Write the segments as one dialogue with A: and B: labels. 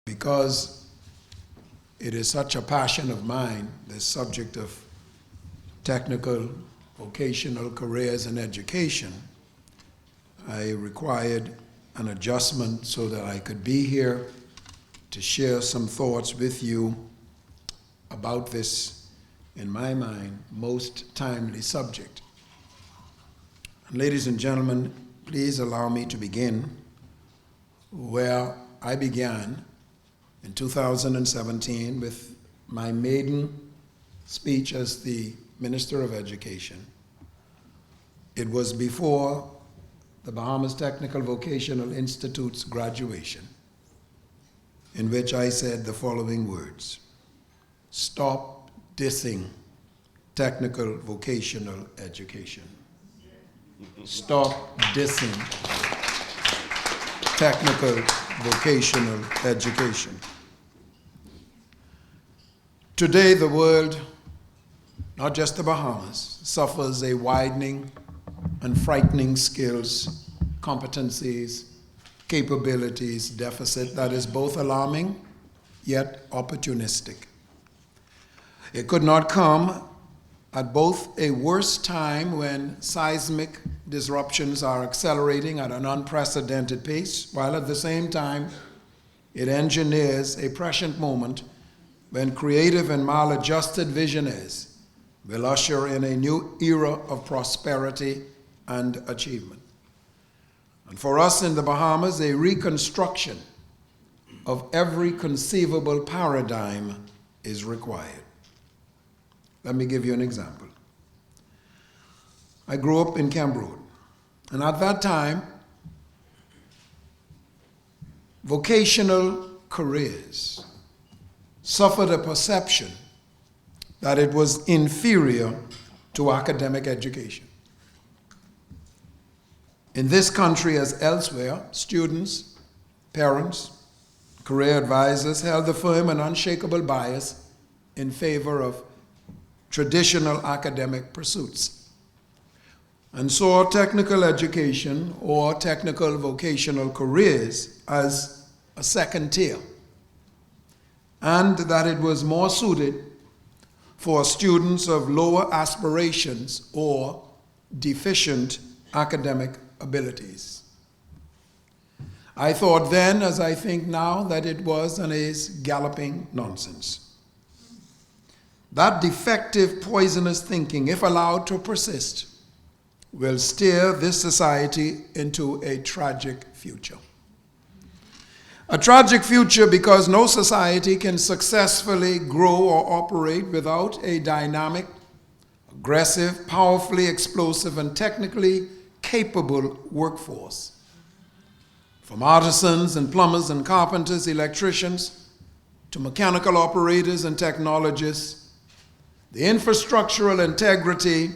A: Because it is such a passion of mine, the subject of technical, vocational careers and education, I required an adjustment so that I could be here to share some thoughts with you about this, in my mind, most timely subject. And ladies and gentlemen, please allow me to begin where I began in 2017 with my maiden speech as the Minister of Education. It was before the Bahamas Technical Vocational Institute's graduation, in which I said the following words: "Stop dissing technical vocational education." Stop dissing technical vocational education. Today, the world, not just the Bahamas, suffers a widening and frightening skills, competencies, capabilities deficit that is both alarming yet opportunistic. It could not come at both a worse time when seismic disruptions are accelerating at an unprecedented pace, while at the same time it engineers a prescient moment when creative and maladjusted visionaries will usher in a new era of prosperity and achievement. And for us in the Bahamas, a reconstruction of every conceivable paradigm is required. Let me give you an example. I grew up in Camp Road, and at that time, vocational careers suffered a perception that it was inferior to academic education. In this country, as elsewhere, students, parents, career advisors held the firm and unshakable bias in favor of traditional academic pursuits, and saw technical education or technical vocational careers as a second tier, and that it was more suited for students of lower aspirations or deficient academic abilities. I thought then, as I think now, that it was and is galloping nonsense. That defective, poisonous thinking, if allowed to persist, will steer this society into a tragic future. A tragic future because no society can successfully grow or operate without a dynamic, aggressive, powerfully explosive, and technically capable workforce. From artisans and plumbers and carpenters, electricians, to mechanical operators and technologists, the infrastructural integrity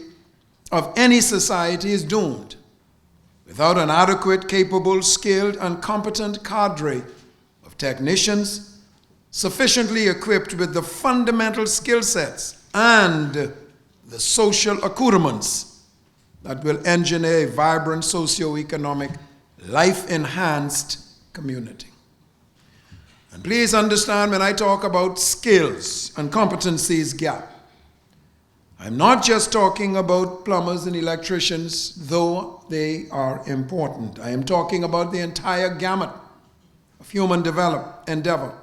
A: of any society is doomed without an adequate, capable, skilled, and competent cadre of technicians sufficiently equipped with the fundamental skill sets and the social accoutrements that will engineer a vibrant socio-economic, life-enhanced community. And please understand, when I talk about skills and competencies gap, I'm not just talking about plumbers and electricians, though they are important. I am talking about the entire gamut of human endeavor,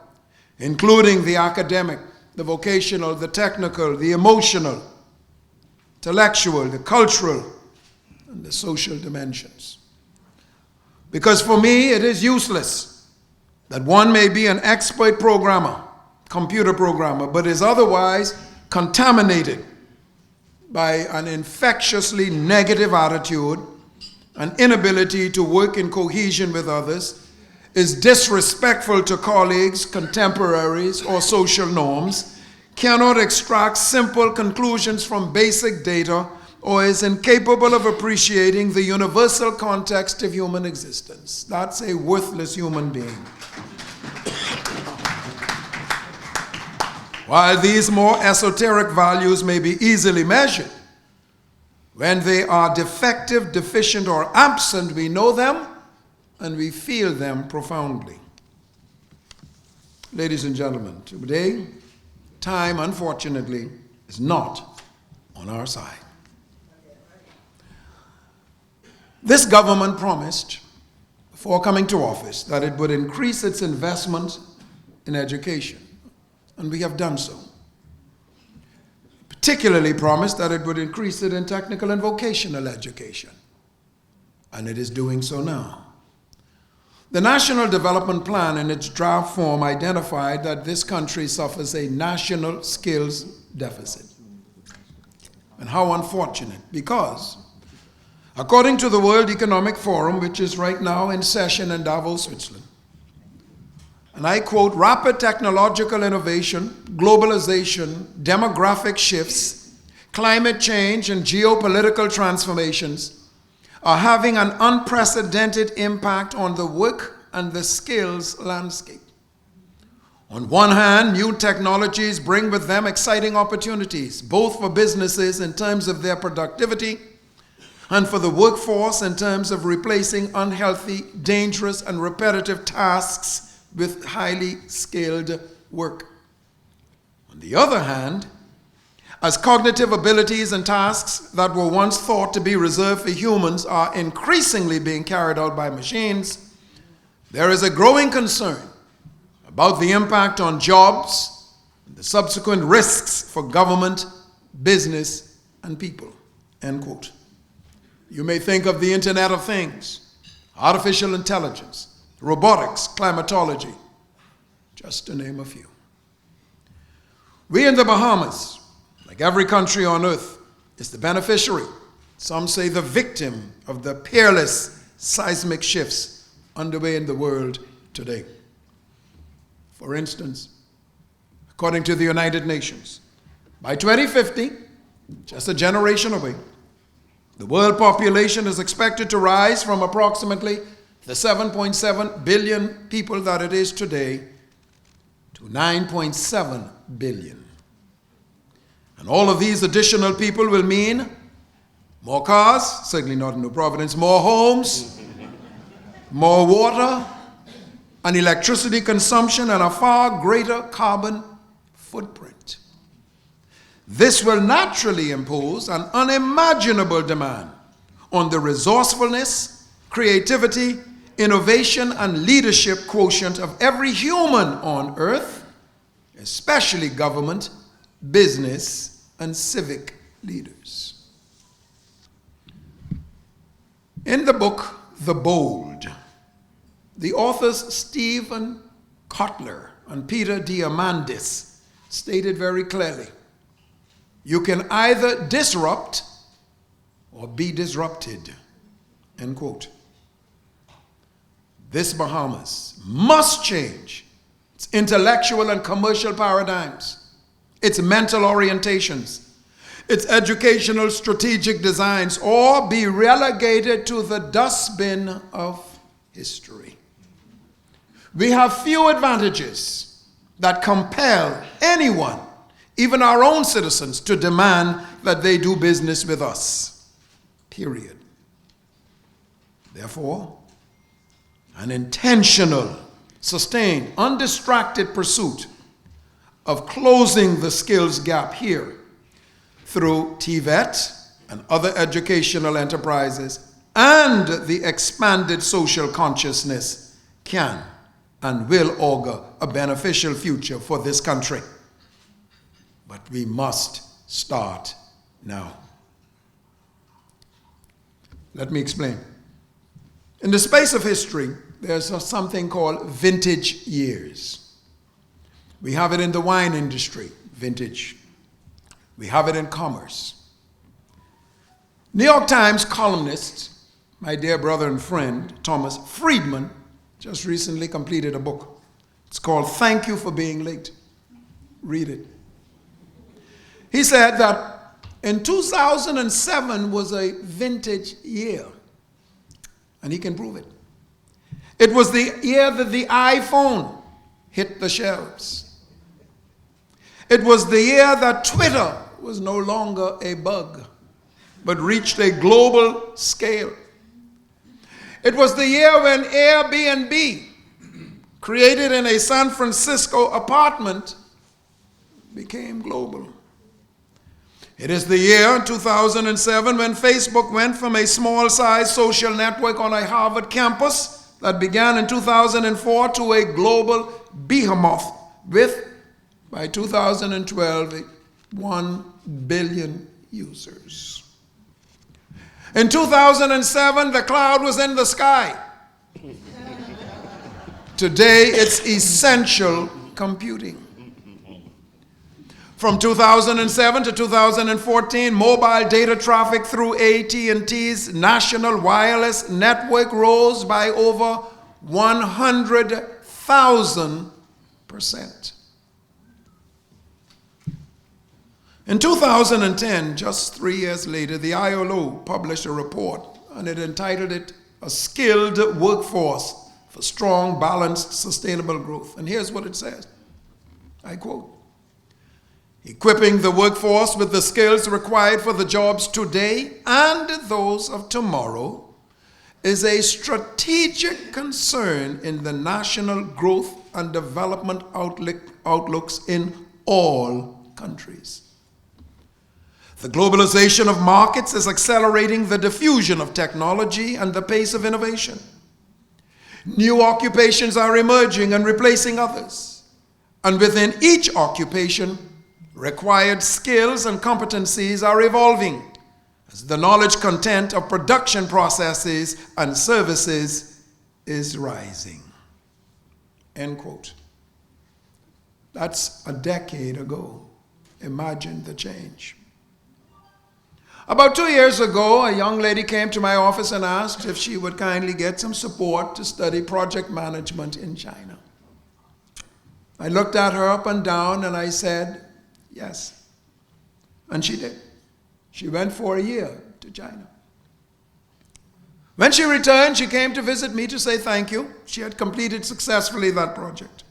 A: including the academic, the vocational, the technical, the emotional, intellectual, the cultural, and the social dimensions. Because for me, it is useless that one may be an expert programmer, computer programmer, but is otherwise contaminated by an infectiously negative attitude, an inability to work in cohesion with others, is disrespectful to colleagues, contemporaries, or social norms, cannot extract simple conclusions from basic data, or is incapable of appreciating the universal context of human existence. That's a worthless human being. While these more esoteric values may be easily measured, when they are defective, deficient, or absent, we know them and we feel them profoundly. Ladies and gentlemen, today, time, unfortunately, is not on our side. This government promised, before coming to office, that it would increase its investment in education, and we have done so. Particularly promised that it would increase it in technical and vocational education, and it is doing so now. The National Development Plan in its draft form identified that this country suffers a national skills deficit. And how unfortunate, because according to the World Economic Forum, which is right now in session in Davos, Switzerland, and I quote, rapid technological innovation, globalization, demographic shifts, climate change, and geopolitical transformations are having an unprecedented impact on the work and the skills landscape. On one hand, new technologies bring with them exciting opportunities, both for businesses in terms of their productivity and for the workforce in terms of replacing unhealthy, dangerous, and repetitive tasks with highly skilled work. On the other hand, as cognitive abilities and tasks that were once thought to be reserved for humans are increasingly being carried out by machines, there is a growing concern about the impact on jobs and the subsequent risks for government, business, and people, end quote. You may think of the Internet of Things, artificial intelligence, robotics, climatology, just to name a few. We in the Bahamas, like every country on earth, is the beneficiary, some say the victim, of the peerless seismic shifts underway in the world today. For instance, according to the United Nations, by 2050, just a generation away, the world population is expected to rise from approximately the 7.7 billion people that it is today to 9.7 billion. And all of these additional people will mean more cars, certainly not in New Providence, more homes, more water, and electricity consumption, and a far greater carbon footprint. This will naturally impose an unimaginable demand on the resourcefulness, creativity, innovation, and leadership quotient of every human on earth, especially government, business, and civic leaders. In the book, The Bold, the authors Stephen Kotler and Peter Diamandis stated very clearly, you can either disrupt or be disrupted, end quote. This Bahamas must change its intellectual and commercial paradigms, its mental orientations, its educational strategic designs, or be relegated to the dustbin of history. We have few advantages that compel anyone, even our own citizens, to demand that they do business with us, period. Therefore, an intentional, sustained, undistracted pursuit of closing the skills gap here through TVET and other educational enterprises and the expanded social consciousness can and will augur a beneficial future for this country. But we must start now. Let me explain. In the space of history, there's something called vintage years. We have it in the wine industry, vintage. We have it in commerce. New York Times columnist, my dear brother and friend, Thomas Friedman, just recently completed a book. It's called Thank You for Being Late. Read it. He said that in 2007 was a vintage year, and he can prove it. It was the year that the iPhone hit the shelves. It was the year that Twitter was no longer a bug, but reached a global scale. It was the year when Airbnb created in a San Francisco apartment became global. It is the year 2007 when Facebook went from a small-sized social network on a Harvard campus that began in 2004 to a global behemoth with, by 2012, 1 billion users. In 2007, the cloud was in the sky. Today, it's essential computing. From 2007 to 2014, mobile data traffic through AT&T's national wireless network rose by over 100,000%. In 2010, just 3 years later, the ILO published a report, and it entitled it A Skilled Workforce for Strong, Balanced, Sustainable Growth. And here's what it says. I quote, "Equipping the workforce with the skills required for the jobs today and those of tomorrow is a strategic concern in the national growth and development outlooks in all countries. The globalization of markets is accelerating the diffusion of technology and the pace of innovation. New occupations are emerging and replacing others, and within each occupation, required skills and competencies are evolving as the knowledge content of production processes and services is rising." End quote. That's a decade ago. Imagine the change. About 2 years ago, a young lady came to my office and asked if she would kindly get some support to study project management in China. I looked at her up and down and I said, yes. And she did. She went for a year to China. When she returned, she came to visit me to say thank you. She had completed successfully that project.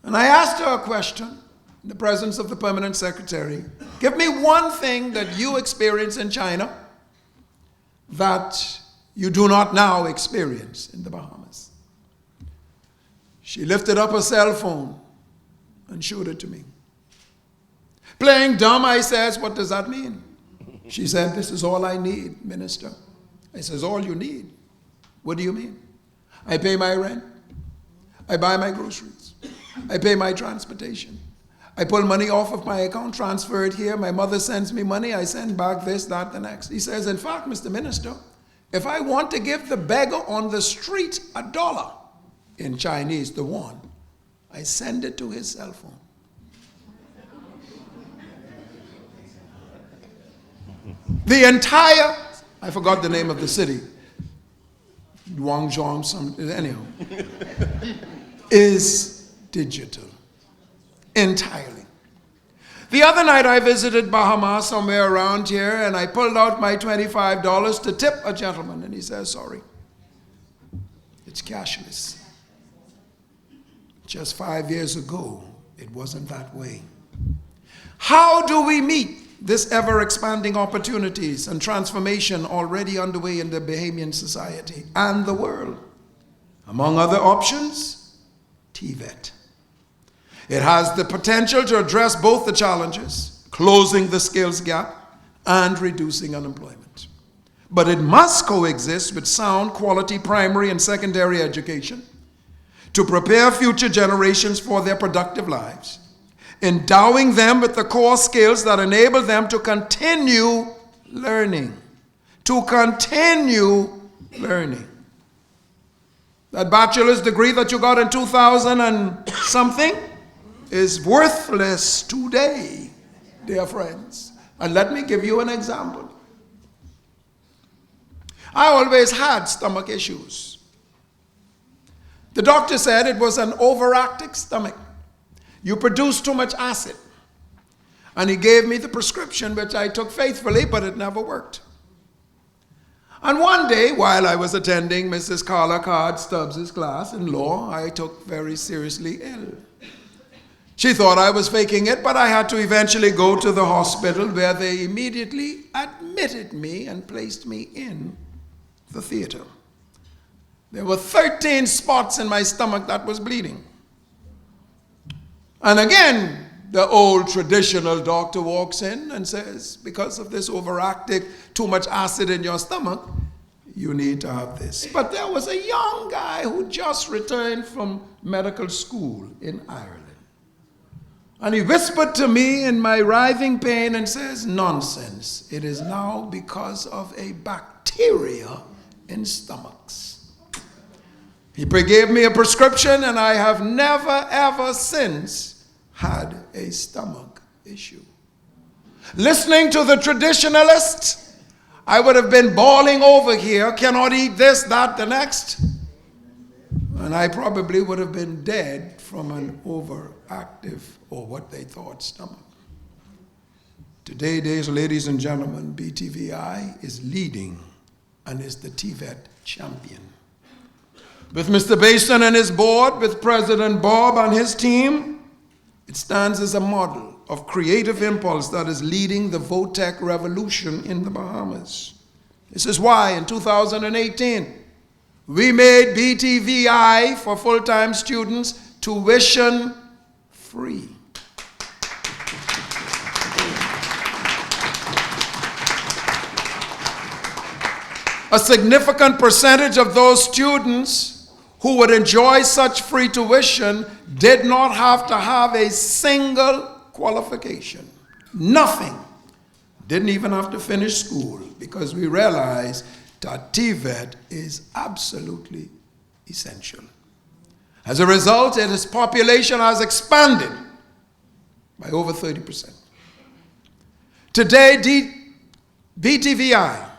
A: And I asked her a question in the presence of the permanent secretary. Give me one thing that you experience in China that you do not now experience in the Bahamas. She lifted up her cell phone and showed it to me. Playing dumb, I says, "What does that mean?" She said, "This is all I need, Minister." I says, "All you need? What do you mean?" "I pay my rent. I buy my groceries. I pay my transportation. I pull money off of my account, transfer it here. My mother sends me money. I send back this, that, the next." He says, "In fact, Mr. Minister, if I want to give the beggar on the street $1, in Chinese, the yuan, I send it to his cell phone." The entire, I forgot the name of the city, Guangzhou, anyhow, is digital. Entirely. The other night I visited Bahamas somewhere around here, and I pulled out my $25 to tip a gentleman, and he says, "Sorry, it's cashless." Just 5 years ago, it wasn't that way. How do we meet this ever-expanding opportunities and transformation already underway in the Bahamian society and the world? Among other options, TVET. It has the potential to address both the challenges, closing the skills gap and reducing unemployment. But it must coexist with sound quality primary and secondary education to prepare future generations for their productive lives, endowing them with the core skills that enable them to continue learning. To continue learning. That bachelor's degree that you got in 2000 and something is worthless today, dear friends. And let me give you an example. I always had stomach issues. The doctor said it was an overactive stomach. You produce too much acid. And he gave me the prescription, which I took faithfully, but it never worked. And one day, while I was attending Mrs. Carla Card Stubbs' class in law, I took very seriously ill. She thought I was faking it, but I had to eventually go to the hospital, where they immediately admitted me and placed me in the theater. There were 13 spots in my stomach that was bleeding. And again, the old traditional doctor walks in and says, because of this overactive, too much acid in your stomach, you need to have this. But there was a young guy who just returned from medical school in Ireland. And he whispered to me in my writhing pain and says, nonsense. It is now because of a bacteria in stomachs. He gave me a prescription, and I have never, ever since had a stomach issue. Listening to the traditionalists, I would have been bawling over here, cannot eat this, that, the next. And I probably would have been dead from an overactive, or what they thought, stomach. Today, ladies and gentlemen, BTVI is leading and is the TVET champion. With Mr. Basin and his board, with President Bob and his team, it stands as a model of creative impulse that is leading the VOTEC revolution in the Bahamas. This is why in 2018, we made BTVI for full-time students tuition free. A significant percentage of those students who would enjoy such free tuition did not have to have a single qualification. Nothing. Didn't even have to finish school, because we realized that TVET is absolutely essential. As a result, its population has expanded by over 30%. Today, BTVI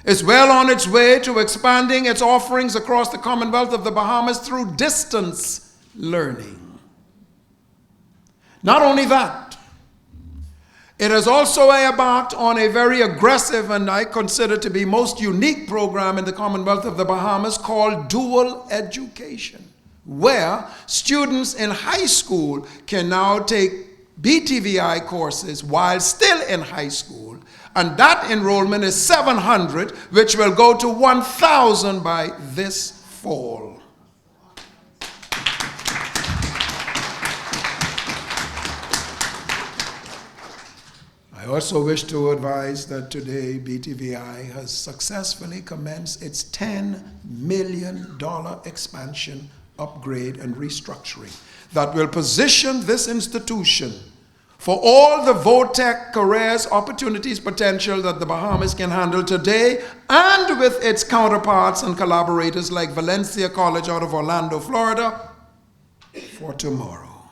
A: is well on its way to expanding its offerings across the Commonwealth of the Bahamas through distance learning. Not only that, it has also embarked on a very aggressive, and I consider to be most unique program in the Commonwealth of the Bahamas called dual education, where students in high school can now take BTVI courses while still in high school, and that enrollment is 700, which will go to 1,000 by this fall. I also wish to advise that today BTVI has successfully commenced its $10 million expansion, upgrade, and restructuring that will position this institution for all the VOTEC careers, opportunities, potential that the Bahamas can handle today, and with its counterparts and collaborators like Valencia College out of Orlando, Florida, for tomorrow.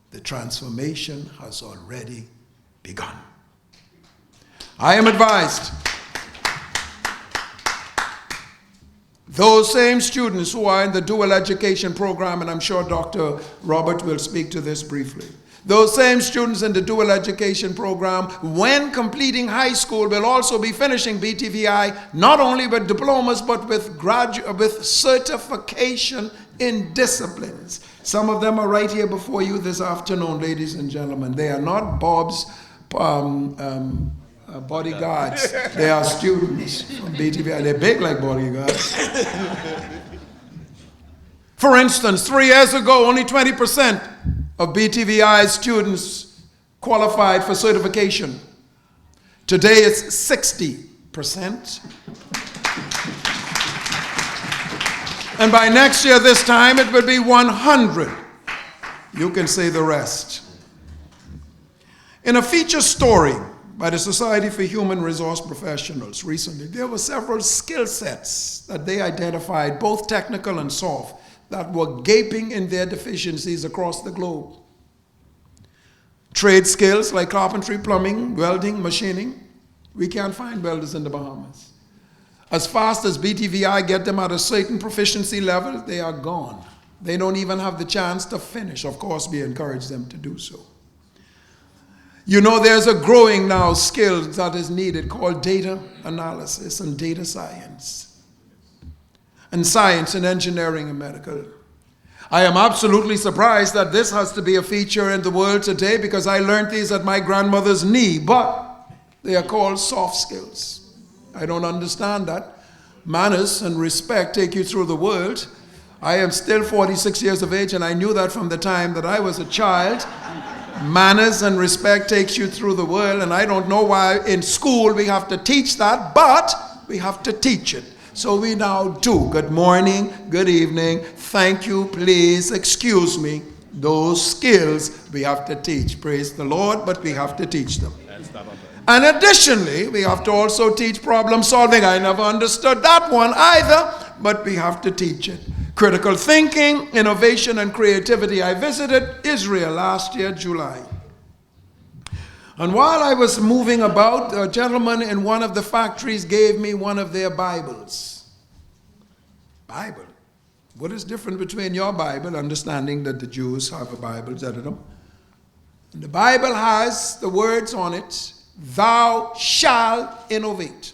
A: The transformation has already begun. I am advised those same students who are in the dual education program, and I'm sure Dr. Robert will speak to this briefly, those same students in the dual education program, when completing high school, will also be finishing BTVI not only with diplomas but with certification in disciplines. Some of them are right here before you this afternoon, ladies and gentlemen. They are not Bob's bodyguards. They are students from BTVI. They're big like bodyguards. For instance, 3 years ago, only 20% of BTVI students qualified for certification. Today it's 60%. And by next year this time it will be 100. You can say the rest. In a feature story by the Society for Human Resource Professionals recently, there were several skill sets that they identified, both technical and soft, that were gaping in their deficiencies across the globe. Trade skills like carpentry, plumbing, welding, machining. We can't find welders in the Bahamas. As fast as BTVI get them at a certain proficiency level, they are gone. They don't even have the chance to finish. Of course, we encourage them to do so. You know, there's a growing now skill that is needed called data analysis and data science. And science and engineering and medical. I am absolutely surprised that this has to be a feature in the world today, because I learned these at my grandmother's knee, but they are called soft skills. I don't understand that. Manners and respect take you through the world. I am still 46 years of age, and I knew that from the time that I was a child. Manners and respect takes you through the world, and I don't know why in school we have to teach that, but we have to teach it. So we now do. Good morning, good evening, thank you, please, excuse me. Those skills we have to teach. Praise the Lord, but we have to teach them. And additionally, we have to also teach problem solving. I never understood that one either, but we have to teach it. Critical thinking, innovation, and creativity. I visited Israel last year, July. And while I was moving about, a gentleman in one of the factories gave me one of their Bibles. Bible. What is different between your Bible, understanding that the Jews have a Bible, and the Bible has the words on it, thou shalt innovate.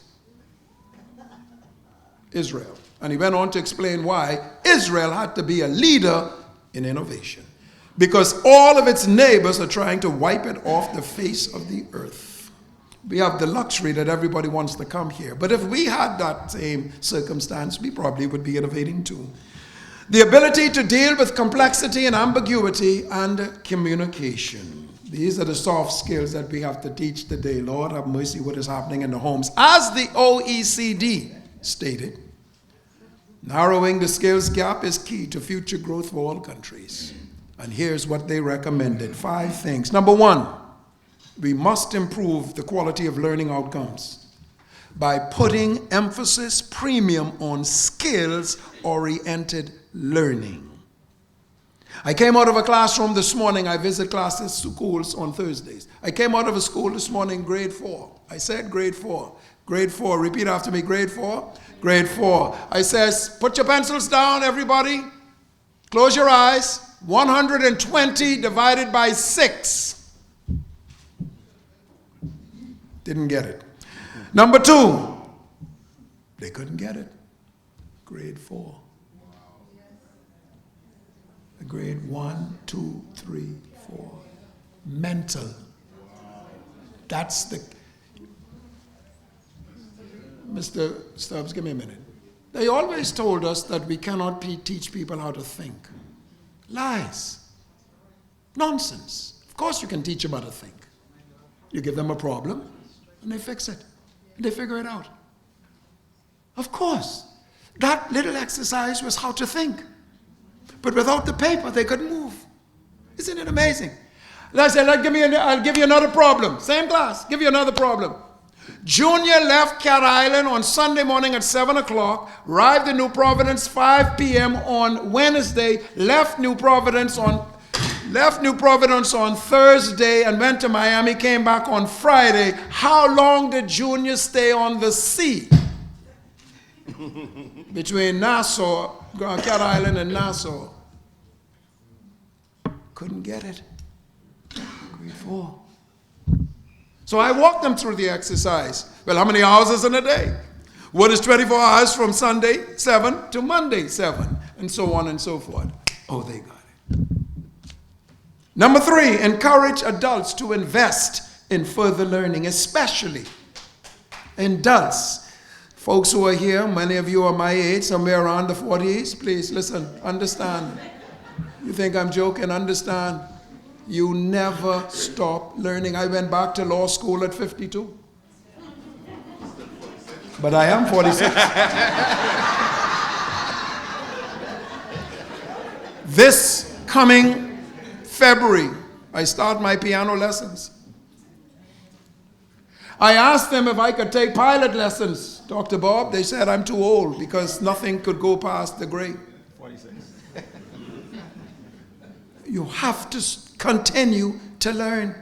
A: Israel. And he went on to explain why Israel had to be a leader in innovation. Because all of its neighbors are trying to wipe it off the face of the earth. We have the luxury that everybody wants to come here. But if we had that same circumstance, we probably would be innovating too. The ability to deal with complexity and ambiguity and communication. These are the soft skills that we have to teach today. Lord, have mercy what is happening in the homes. As the OECD stated, narrowing the skills gap is key to future growth for all countries. And here's what they recommended. 5 things. Number 1, we must improve the quality of learning outcomes by putting emphasis, premium on skills-oriented learning. I came out of a classroom this morning. I visit classes, schools on Thursdays. I came out of a school this morning, grade 4. I said grade 4. Grade 4. Repeat after me. Grade 4. Grade 4. I says, put your pencils down, everybody. Close your eyes. 120 divided by 6. Didn't get it. Number 2. They couldn't get it. Grade 4. Grade 1, 2, 3, 4. Mental. That's the... Mr. Stubbs, give me a minute. They always told us that we cannot teach people how to think. Lies. Nonsense. Of course you can teach them how to think. You give them a problem, and they fix it. And they figure it out. Of course. That little exercise was how to think. But without the paper, they couldn't move. Isn't it amazing? I said, I'll give you another problem. Same class, give you another problem. Junior left Cat Island on Sunday morning at 7 o'clock, arrived in New Providence 5 p.m. on Wednesday, left New Providence on Thursday and went to Miami, came back on Friday. How long did Junior stay on the sea? Between Nassau, Cat Island and Nassau. Couldn't get it. Grade 4. So I walked them through the exercise. Well, how many hours is in a day? What is 24 hours from Sunday 7 to Monday 7? And so on and so forth. Oh, they got it. Number 3, encourage adults to invest in further learning, especially adults. Folks who are here, many of you are my age, somewhere around the 40s. Please listen, understand. You think I'm joking? Understand. You never stop learning. I went back to law school at 52. But I am 46. This coming February, I start my piano lessons. I asked them if I could take pilot lessons, Dr. Bob. They said I'm too old because nothing could go past the grade. 46. You have to continue to learn.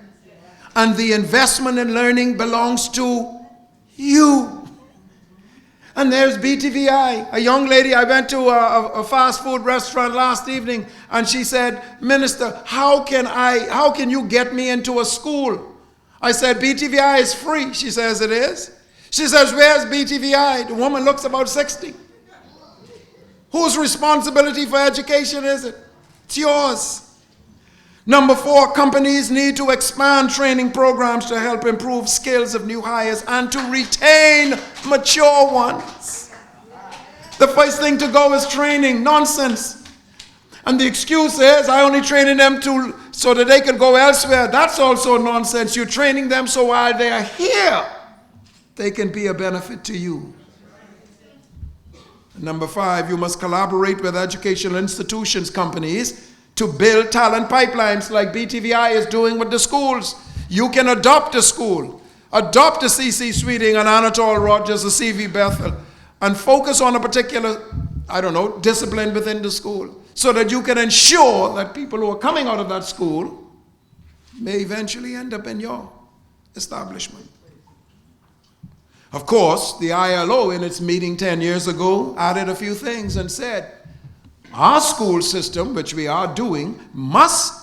A: And the investment in learning belongs to you. And there's BTVI, a young lady. I went to a fast food restaurant last evening, and she said, Minister, how can you get me into a school? I said, BTVI is free. She says, it is. She says, where's BTVI? The woman looks about 60. Whose responsibility for education is it? It's yours. Number 4, companies need to expand training programs to help improve skills of new hires and to retain mature ones. The first thing to go is training. Nonsense. And the excuse is, I only training them so that they can go elsewhere. That's also nonsense. You're training them so while they are here, they can be a benefit to you. Number 5, you must collaborate with educational institutions, companies, to build talent pipelines like BTVI is doing with the schools. You can adopt a school, adopt a C.C. Sweeting, an Anatole Rogers, a C.V. Bethel, and focus on a particular, discipline within the school, so that you can ensure that people who are coming out of that school may eventually end up in your establishment. Of course, the ILO in its meeting 10 years ago added a few things and said, our school system, which we are doing, must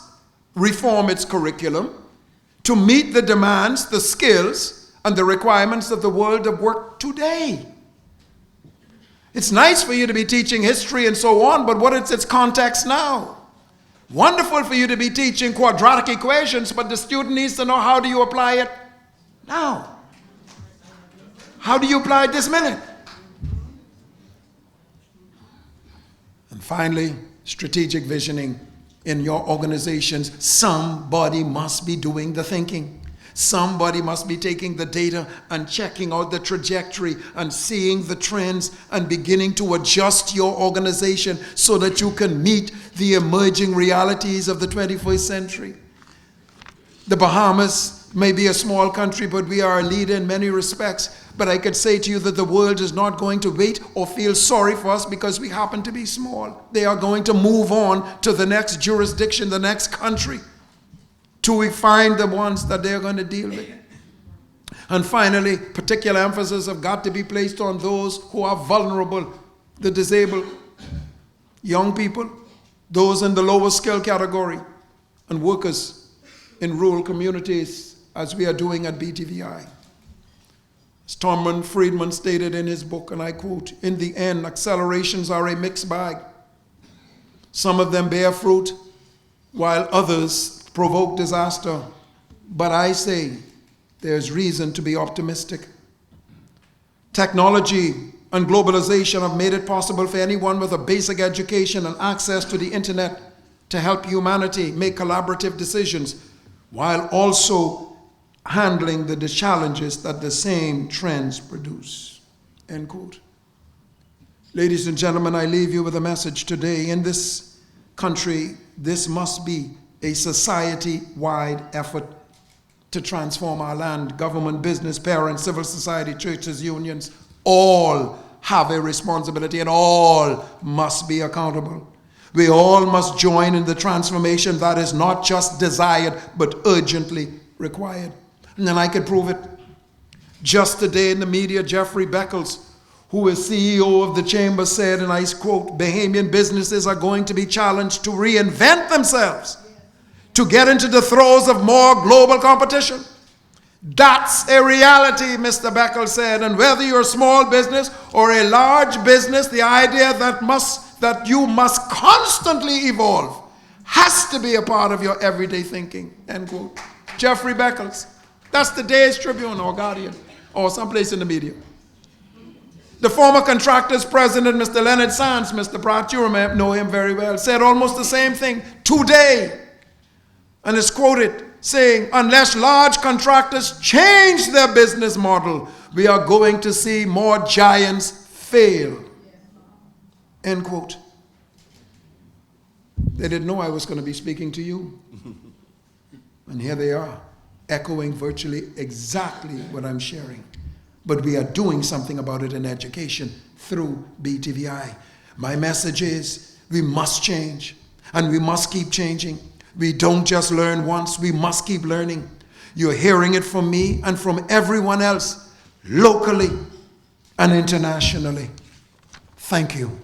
A: reform its curriculum to meet the demands, the skills, and the requirements of the world of work today. It's nice for you to be teaching history and so on, but what is its context now? Wonderful for you to be teaching quadratic equations, but the student needs to know, how do you apply it now? How do you apply it this minute? And finally, strategic visioning in your organizations. Somebody must be doing the thinking. Somebody must be taking the data and checking out the trajectory and seeing the trends and beginning to adjust your organization so that you can meet the emerging realities of the 21st century. The Bahamas may be a small country, but we are a leader in many respects. But I could say to you that the world is not going to wait or feel sorry for us because we happen to be small. They are going to move on to the next jurisdiction, the next country, till we find the ones that they're going to deal with. And finally, particular emphasis have got to be placed on those who are vulnerable, the disabled, young people, those in the lower skill category, and workers in rural communities, as we are doing at BTVI. As Thurman Friedman stated in his book, and I quote, "In the end, accelerations are a mixed bag. Some of them bear fruit, while others provoke disaster. But I say there's reason to be optimistic. Technology and globalization have made it possible for anyone with a basic education and access to the internet to help humanity make collaborative decisions, while also handling the challenges that the same trends produce." End quote. Ladies and gentlemen, I leave you with a message today. In this country, this must be a society-wide effort to transform our land. Government, business, parents, civil society, churches, unions, all have a responsibility and all must be accountable. We all must join in the transformation that is not just desired, but urgently required. And then I could prove it. Just today in the media, Jeffrey Beckles, who is CEO of the Chamber, said, and I quote, "Bahamian businesses are going to be challenged to reinvent themselves to get into the throes of more global competition." That's a reality, Mr. Beckles said. And whether you're a small business or a large business, the idea that you must constantly evolve has to be a part of your everyday thinking. End quote. Jeffrey Beckles. That's the Day's Tribune or Guardian or someplace in the media. The former contractors president, Mr. Leonard Sands, Mr. Pratt, you know him very well, said almost the same thing today. And is quoted saying, "Unless large contractors change their business model, we are going to see more giants fail." End quote. They didn't know I was going to be speaking to you. And here they are, echoing virtually exactly what I'm sharing. But we are doing something about it in education through BTVI. My message is, we must change, and we must keep changing. We don't just learn once, we must keep learning. You're hearing it from me and from everyone else, locally and internationally. Thank you.